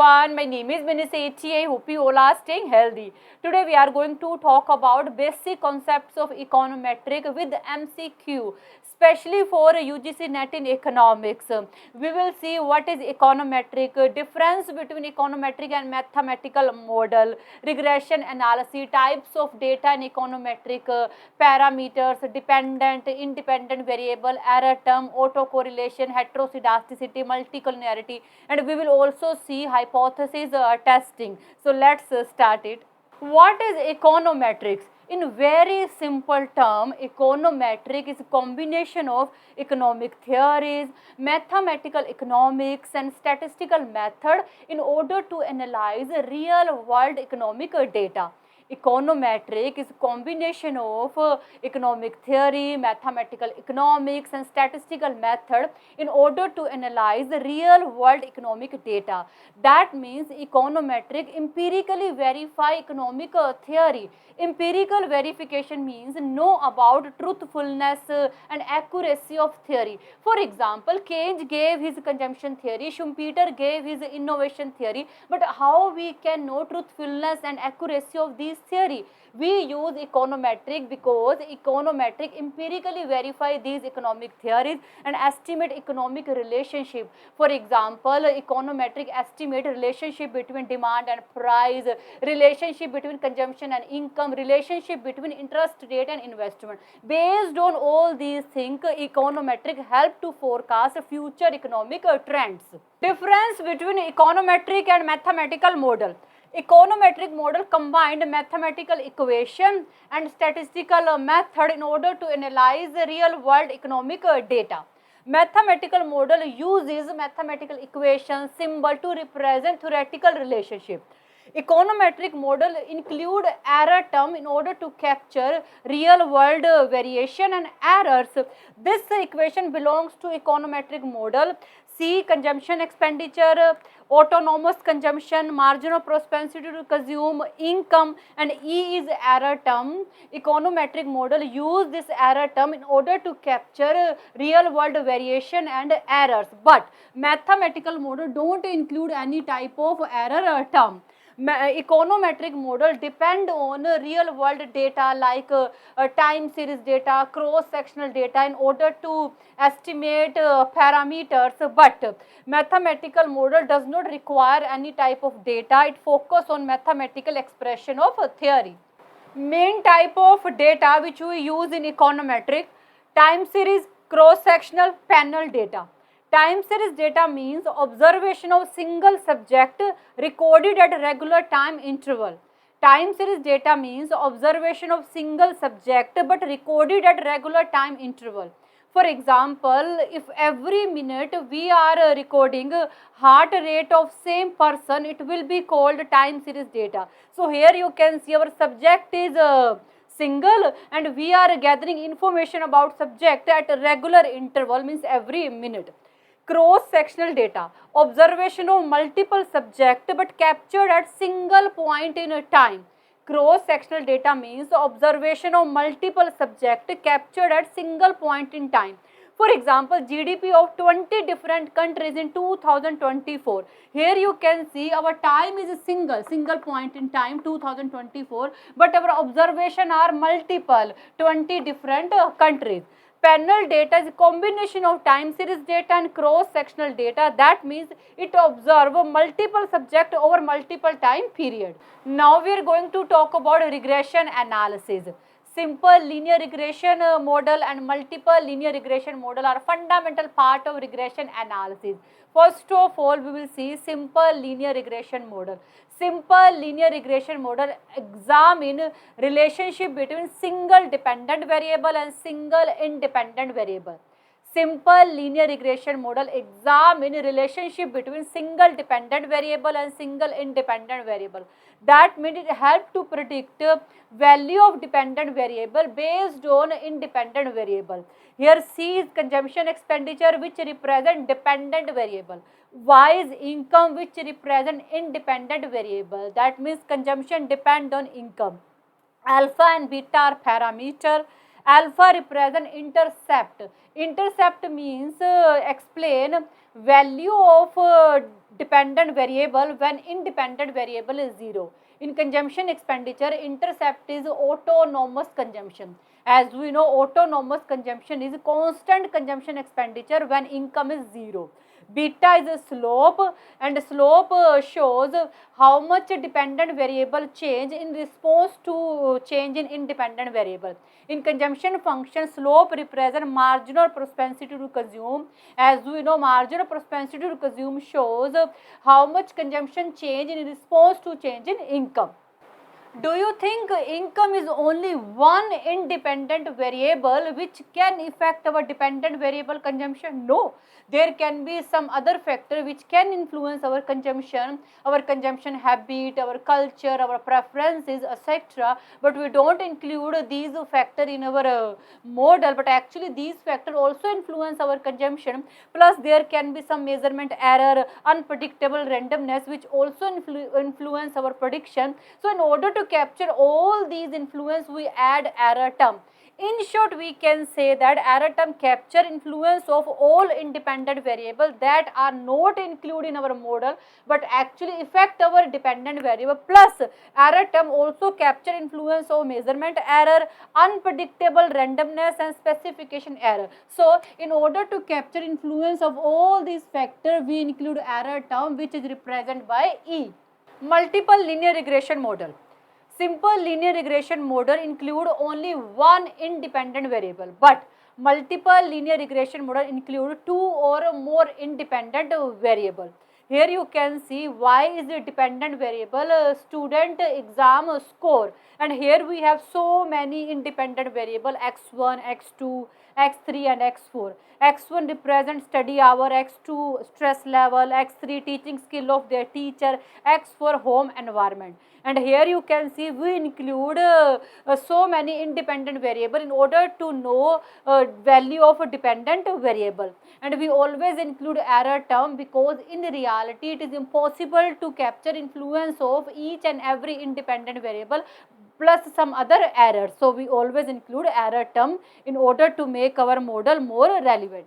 everyone, my name is Vinny Sethi. I hope you all are staying healthy. Today we are going to talk about basic concepts of econometric with MCQ, especially for UGC NET in economics. We will see what is econometric, difference between econometric and mathematical model, regression analysis, types of data in econometric, parameters, dependent, independent variable, error term, autocorrelation, heteroscedasticity, multicollinearity, and we will also see hypothesis testing. So let's start it. What is econometrics? In very simple term, econometric is a combination of economic theories, mathematical economics and statistical method in order to analyze real world economic data. Econometric is a combination of economic theory, mathematical economics and statistical method in order to analyze the real world economic data. That means econometric empirically verify economic theory. Empirical verification means know about truthfulness and accuracy of theory. For example, Keynes gave his consumption theory, Schumpeter gave his innovation theory, but how we can know truthfulness and accuracy of these theory? We use econometric because econometric empirically verify these economic theories and estimate economic relationship. For example, econometric estimate relationship between demand and price, relationship between consumption and income, relationship between interest rate and investment. Based on all these things, econometric help to forecast future economic trends. Difference between econometric and mathematical model. Econometric model combined mathematical equation and statistical method in order to analyze real world economic data. Mathematical model uses mathematical equations, symbol to represent theoretical relationship. Econometric model include error term in order to capture real world variation and errors. This equation belongs to econometric model. C, consumption expenditure, autonomous consumption, margin of propensity to consume, income, and E is error term. Econometric model use this error term in order to capture real world variation and errors. But mathematical model don't include any type of error term. Econometric model depend on real world data like time series data, cross sectional data in order to estimate parameters, but mathematical model does not require any type of data. It focus on mathematical expression of theory. Main type of data which we use in econometric: time series, cross sectional, panel data. Time series data means observation of single subject recorded at regular time interval. Time series data means observation of single subject but recorded at regular time interval. For example, if every minute we are recording heart rate of same person, it will be called time series data. So here you can see our subject is single and we are gathering information about subject at a regular interval, means every minute. Cross sectional data, observation of multiple subject but captured at single point in a time. Cross sectional data means observation of multiple subject captured at single point in time. For example, GDP of 20 different countries in 2024. Here you can see our time is a single point in time 2024, but our observation are multiple 20 different countries. Panel data is a combination of time series data and cross sectional data. That means it observe multiple subject over multiple time period. Now we are going to talk about regression analysis. Simple linear regression model and multiple linear regression model are fundamental part of regression analysis. First of all, we will see simple linear regression model. Simple linear regression model examine relationship between single dependent variable and single independent variable. Simple linear regression model examine relationship between single dependent variable and single independent variable. That means it help to predict value of dependent variable based on independent variable. Here C is consumption expenditure which represent dependent variable. Y is income which represent independent variable. That means consumption depend on income. Alpha and beta are parameter. Alpha represent intercept. Intercept means explain value of dependent variable when independent variable is 0. In consumption expenditure, intercept is autonomous consumption. As we know, autonomous consumption is constant consumption expenditure when income is 0. Beta is a slope, and slope shows how much dependent variable change in response to change in independent variable. In consumption function, slope represents marginal propensity to consume. As we know, marginal propensity to consume shows how much consumption change in response to change in income. Do you think income is only one independent variable which can affect our dependent variable consumption? No, there can be some other factor which can influence our consumption habit, our culture, our preferences, etc. But we don't include these factors in our model, but actually these factors also influence our consumption. Plus there can be some measurement error, unpredictable randomness which also influence our prediction. So in order to capture all these influence, we add error term. In short, we can say that error term capture influence of all independent variables that are not included in our model but actually affect our dependent variable. Plus error term also capture influence of measurement error, unpredictable randomness and specification error. So in order to capture influence of all these factors, we include error term which is represented by E. Multiple linear regression model. Simple linear regression model include only one independent variable, but multiple linear regression model include two or more independent variable. Here you can see y is the dependent variable, student exam score, and here we have so many independent variable x1, x2, x3 and x4. x1 represents study hour, x2 stress level, x3 teaching skill of their teacher, x4 home environment. And here you can see we include so many independent variable in order to know value of a dependent variable. And we always include error term because in reality it is impossible to capture influence of each and every independent variable plus some other errors. So we always include error term in order to make our model more relevant.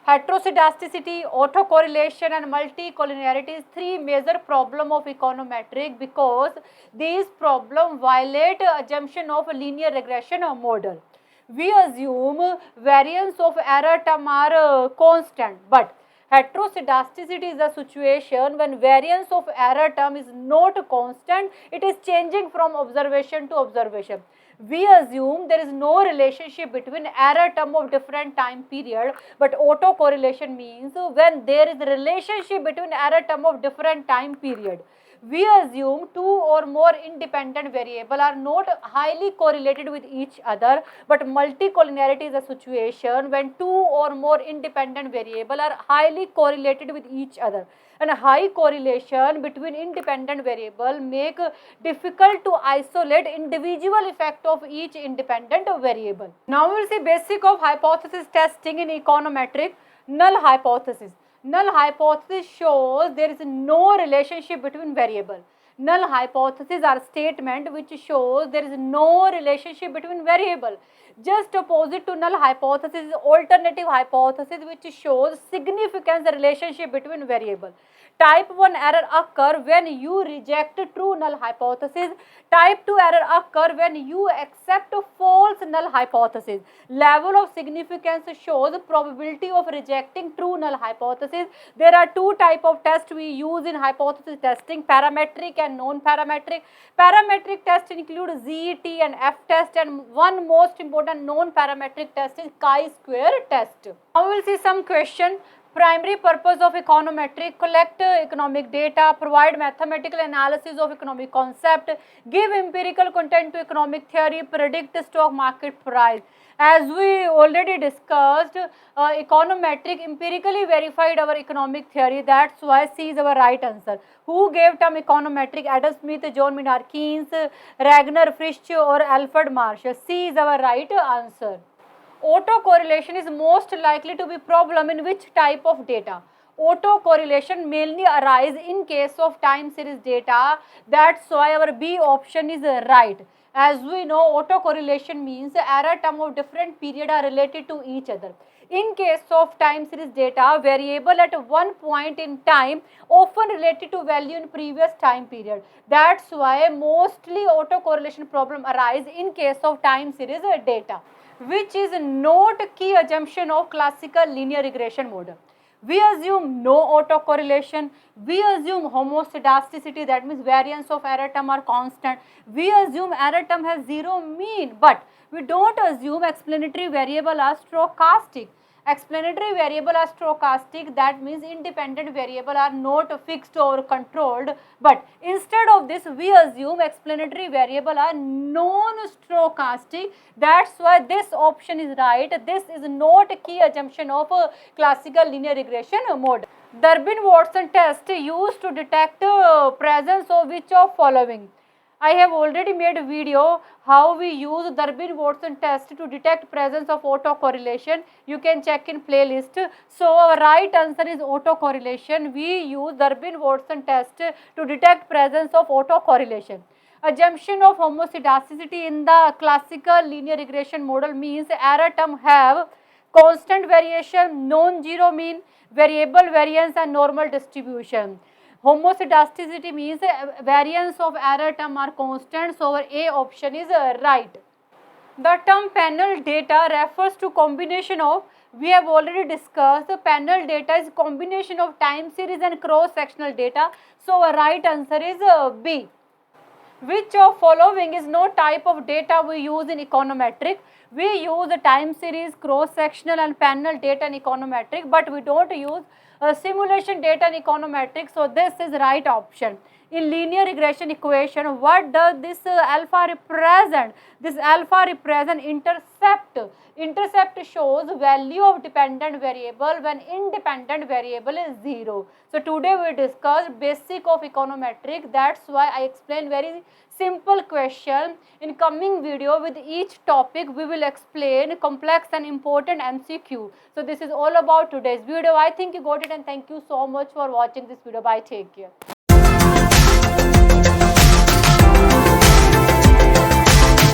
Heteroscedasticity, autocorrelation and multicollinearity is three major problems of econometric because these problems violate assumption of linear regression model. We assume variance of error term are constant, but heteroscedasticity is a situation when variance of error term is not constant, it is changing from observation to observation. We assume there is no relationship between error term of different time period, but autocorrelation means when there is a relationship between error term of different time period. We assume two or more independent variables are not highly correlated with each other, but multicollinearity is a situation when two or more independent variables are highly correlated with each other. And high correlation between independent variable make difficult to isolate individual effect of each independent variable. Now we will see basic of hypothesis testing in econometric. Null hypothesis. Null hypothesis shows there is no relationship between variable. Null hypothesis are statement which shows there is no relationship between variable. Just opposite to null hypothesis is alternative hypothesis which shows significant relationship between variable. Type 1 error occur when you reject true null hypothesis. Type 2 error occur when you accept false null hypothesis. Level of significance shows probability of rejecting true null hypothesis. There are two type of tests we use in hypothesis testing, parametric and non-parametric. Parametric test include ZET and F test, and one most important non-parametric test is chi-square test. Now we will see some question. Primary purpose of econometric: collect economic data, provide mathematical analysis of economic concept, give empirical content to economic theory, predict stock market price. As we already discussed, econometric empirically verified our economic theory. That's why C is our right answer. Who gave term econometric? Adam Smith, John Maynard Keynes, Ragnar Frisch or Alfred Marshall. C is our right answer. Autocorrelation is most likely to be problem in which type of data? Autocorrelation mainly arise in case of time series data. That's why our B option is right. As we know, autocorrelation means the error term of different period are related to each other. In case of time series data, variable at one point in time often related to value in previous time period. That's why mostly autocorrelation problem arise in case of time series data, which is not key assumption of classical linear regression model. We assume no autocorrelation, we assume homoscedasticity, that means variance of error term are constant, we assume error term has zero mean, but we don't assume explanatory variable are stochastic. Explanatory variable are stochastic, that means independent variable are not fixed or controlled, but instead of this we assume explanatory variable are non-stochastic. That's why this option is right. This is not a key assumption of a classical linear regression model. Durbin-Watson test used to detect presence of which of following? I have already made a video how we use Durbin-Watson test to detect presence of autocorrelation. You can check in playlist. So our right answer is autocorrelation. We use Durbin-Watson test to detect presence of autocorrelation. Assumption of homoscedasticity in the classical linear regression model means error term have constant variation, non-zero mean, variable variance and normal distribution. Homoscedasticity means variance of error term are constant, so our A option is right. The term panel data refers to combination of, we have already discussed, the panel data is combination of time series and cross sectional data, so our right answer is B. Which of following is no type of data we use in econometric? We use the time series, cross sectional and panel data in econometric, but we don't use simulation data in econometric, so this is right option. In linear regression equation, what does this alpha represent? This alpha represent intercept. Intercept shows value of dependent variable when independent variable is 0. So today we discussed basic of econometric. That's why I explained very simple question. In coming video with each topic we will explain complex and important MCQ. So this is all about today's video. I think you got it, and thank you so much for watching this video. Bye, take care.